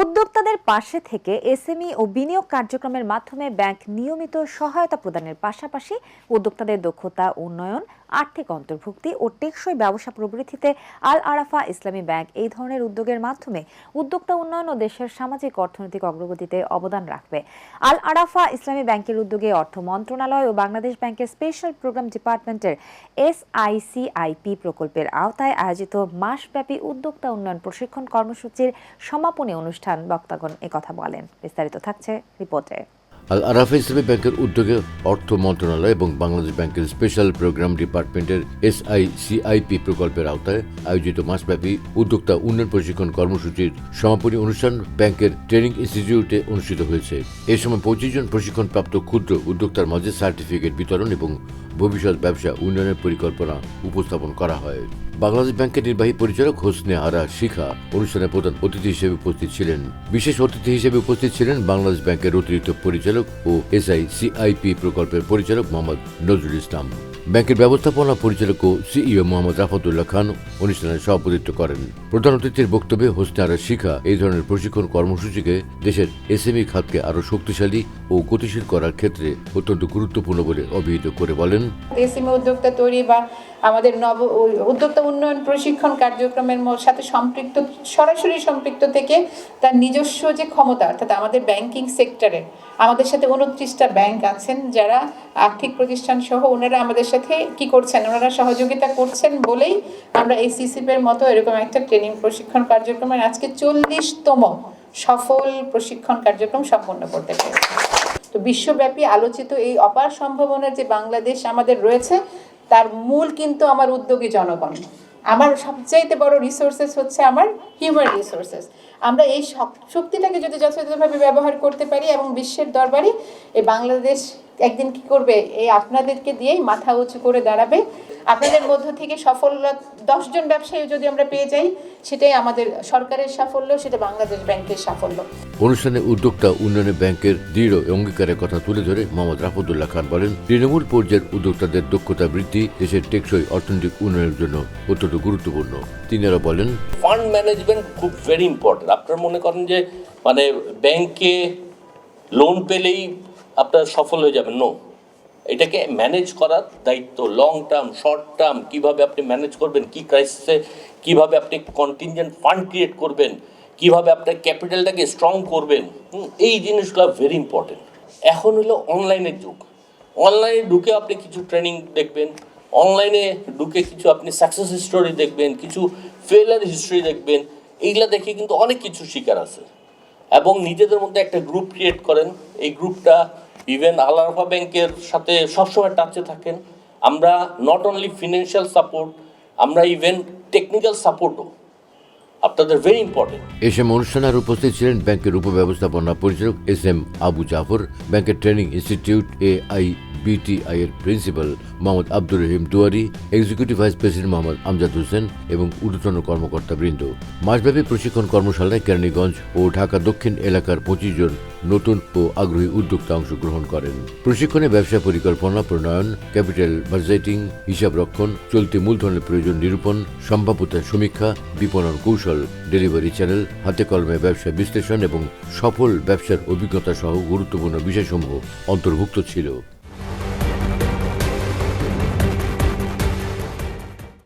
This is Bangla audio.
উদ্যোক্তাদের পাশে থেকে এসএমই ও বিনিয়োগ কার্যক্রমের মাধ্যমে ব্যাংক নিয়মিত সহায়তা প্রদানের পাশাপাশি উদ্যোক্তাদের দক্ষতা উন্নয়ন, আর্থিক অন্তর্ভুক্তি ও টেকসই ব্যবসা প্রবৃদ্ধিতে আল আরাফা ইসলামী ব্যাংক এই ধরনের উদ্যোগের মাধ্যমে উদ্যোক্তা উন্নয়ন ও দেশের সামাজিক অর্থনৈতিক অগ্রগতিতে অবদান রাখবে। আল আরাফা ইসলামী ব্যাংকের উদ্যোগে অর্থ মন্ত্রণালয় ও বাংলাদেশ ব্যাংকের স্পেশাল প্রোগ্রাম ডিপার্টমেন্টের SICIP প্রকল্পের আওতায় আয়োজিত মাসব্যাপী উদ্যোক্তা উন্নয়ন প্রশিক্ষণ কর্মসূচির সমাপনী অনুষ্ঠান বক্তাগণ একথা বলেন। বিস্তারিত থাকছে রিপোর্টে। আল আরাফা ইসলামী ব্যাংকের উদ্যোগে অর্থ মন্ত্রণালয় এবং বাংলাদেশ ব্যাংকের স্পেশাল প্রোগ্রাম ডিপার্টমেন্টের SICIP প্রকল্পের আওতায় আয়োজিত মাসব্যাপী উদ্যোক্তা উন্নয়ন প্রশিক্ষণ কর্মসূচির সমাপনী অনুষ্ঠান ব্যাংকের ট্রেনিং ইনস্টিটিউটে অনুষ্ঠিত হয়েছে। এ সময় 25 জন প্রশিক্ষণপ্রাপ্ত ক্ষুদ্র উদ্যোক্তার মাঝে সার্টিফিকেট বিতরণ এবং ভবিষ্যৎ ব্যবসা উন্নয়নের পরিকল্পনা উপস্থাপন করা হয়। বাংলাদেশ ব্যাংকের নির্বাহী পরিচালক হোসনে আরা শিখা অনুষ্ঠানে প্রধান অতিথি হিসেবে উপস্থিত ছিলেন। বিশেষ অতিথি হিসেবে উপস্থিত ছিলেন বাংলাদেশ ব্যাংকের অতিরিক্ত পরিচালক ও SICIP প্রকল্পের পরিচালক মোহাম্মদ নজরুল ইসলাম। ব্যাংকের ব্যবস্থাপনা পরিচালক ও সিইও মোহাম্মদ রাফাতুল্লাহ খান অনুষ্ঠানে সভাপতিত্ব করেন। প্রধান অতিথির বক্তব্যে হোসনে আরা শিখা এই ধরনের প্রশিক্ষণ কর্মসূচিকে দেশের এসএমই খাতকে আরও শক্তিশালী ও গতিশীল করার ক্ষেত্রে অত্যন্ত গুরুত্বপূর্ণ বলে অভিহিত করে বলেন, এসএমই উদ্যোক্তা তৈরি বা আমাদের উদ্যোক্তা উন্নয়ন প্রশিক্ষণ কার্যক্রমের সাথে সরাসরি সম্পৃক্ত থেকে তার নিজস্ব যে ক্ষমতা, অর্থাৎ আমাদের ব্যাংকিং সেক্টরে আমাদের সাথে 29টা ব্যাংক আছেন যারা আর্থিক প্রতিষ্ঠান সহ ওনারা আমাদের সাথে কি করছেন, ওনারা সহযোগিতা করছেন বলেই আমরা এই সিসিপির মতো এরকম একটা ট্রেনিং প্রশিক্ষণ কার্যক্রমের আজকে 40তম সফল প্রশিক্ষণ কার্যক্রম সম্পন্ন করতে পেরেছি। তো বিশ্বব্যাপী আলোচিত এই অপার সম্ভাবনা যে বাংলাদেশ আমাদের রয়েছে তার মূল কিন্তু আমার উদ্যোগী জনগণ। আমার সবচাইতে বড় রিসোর্সেস হচ্ছে আমার হিউম্যান রিসোর্সেস। আমরা এই শক্তিটাকে যদি যথাযথভাবে ব্যবহার করতে পারি এবং বিশ্বের দরবারে এই বাংলাদেশ একদিন কি করবে, এই আপনাদেরকে দিয়েই মাথা উঁচু করে দাঁড়াবে। আপনাদের মধ্য থেকে সফল 10 জন ব্যবসায়ী যদি আমরা পেয়ে যাই, সেটাই আমাদের সরকারের সাফল্য, সেটা বাংলাদেশ ব্যাংকের সাফল্য। অনুষ্ঠানে উদ্যোক্তা উন্নয়নে ব্যাংকের দৃঢ় অঙ্গীকারের কথা তুলে ধরে মোহাম্মদ রাফাতুল্লাহ খান বলেন, তৃণমূল পর্যায়ের উদ্যোক্তাদের দক্ষতা বৃদ্ধি দেশের টেকসই অর্থনৈতিক উন্নয়নের জন্য অত্যন্ত গুরুত্বপূর্ণ। তিনি আরো বলেন, ফান্ড ম্যানেজমেন্ট খুব ভেরি ইম্পর্টেন্ট। আপনারা মনে করেন যে ব্যাংকে লোন পেলেই আপনার সফল হয়ে যাবেন, নো। এটাকে ম্যানেজ করার দায়িত্ব, লং টার্ম, শর্ট টার্ম, কীভাবে আপনি ম্যানেজ করবেন, কী ক্রাইসিসে কীভাবে আপনি কন্টিনজেন্ট ফান্ড ক্রিয়েট করবেন, কীভাবে আপনার ক্যাপিটালটাকে স্ট্রং করবেন, এই জিনিসগুলো ভেরি ইম্পর্টেন্ট। এখন হলো অনলাইনের যুগ। অনলাইনে ঢুকে আপনি কিছু ট্রেনিং দেখবেন, অনলাইনে ঢুকে কিছু আপনি সাকসেস স্টোরি দেখবেন, কিছু ফেলার হিস্ট্রি দেখবেন। এইগুলা দেখে কিন্তু অনেক কিছু শিকার আছে এবং নিজেদের মধ্যে একটা গ্রুপ ক্রিয়েট করেন। এই গ্রুপটা ইভেন আল আরাফা ব্যাংকের সাথে সবসময় টাচে থাকেন। আমরা নট অনলি ফিনান্সিয়াল সাপোর্ট, আমরা ইভেন টেকনিক্যাল সাপোর্টও আপনাদের ভেরি ইম্পর্টেন্ট। এ সময় অনুষ্ঠানে আর উপস্থিত ছিলেন ব্যাংকের উপব্যবস্থাপনা পরিচালক SM আবু জাফর, ব্যাংকের ট্রেনিং ইনস্টিটিউট AIBTI এর principal Mohammad Abdur Rahim Duari, executive vice president Mohammad Amjad Hossain এবং ঊর্ধ্বতন কর্মকর্তাবৃন্দ। মাসব্যাপী প্রশিক্ষণ কর্মশালায় কেরানীগঞ্জ ও ঢাকা দক্ষিণ এলাকার 25 জন নতুন ও আগ্রহী উদ্যোক্তা অংশগ্রহণ করেন। প্রশিক্ষণে ব্যবসা পরিকল্পনা প্রণয়ন, ক্যাপিটাল বাজেটিং, হিসাব রক্ষণ, চলতি মূলধনের প্রয়োজন নিরূপণ, সম্ভাব্যতা সমীক্ষা, বিপণন কৌশল, ডেলিভারি চ্যানেল, হাতে কলমে ব্যবসা বিশ্লেষণ এবং সফল ব্যবসার অভিজ্ঞতা সহ গুরুত্বপূর্ণ বিষয়সমূহ অন্তর্ভুক্ত ছিল।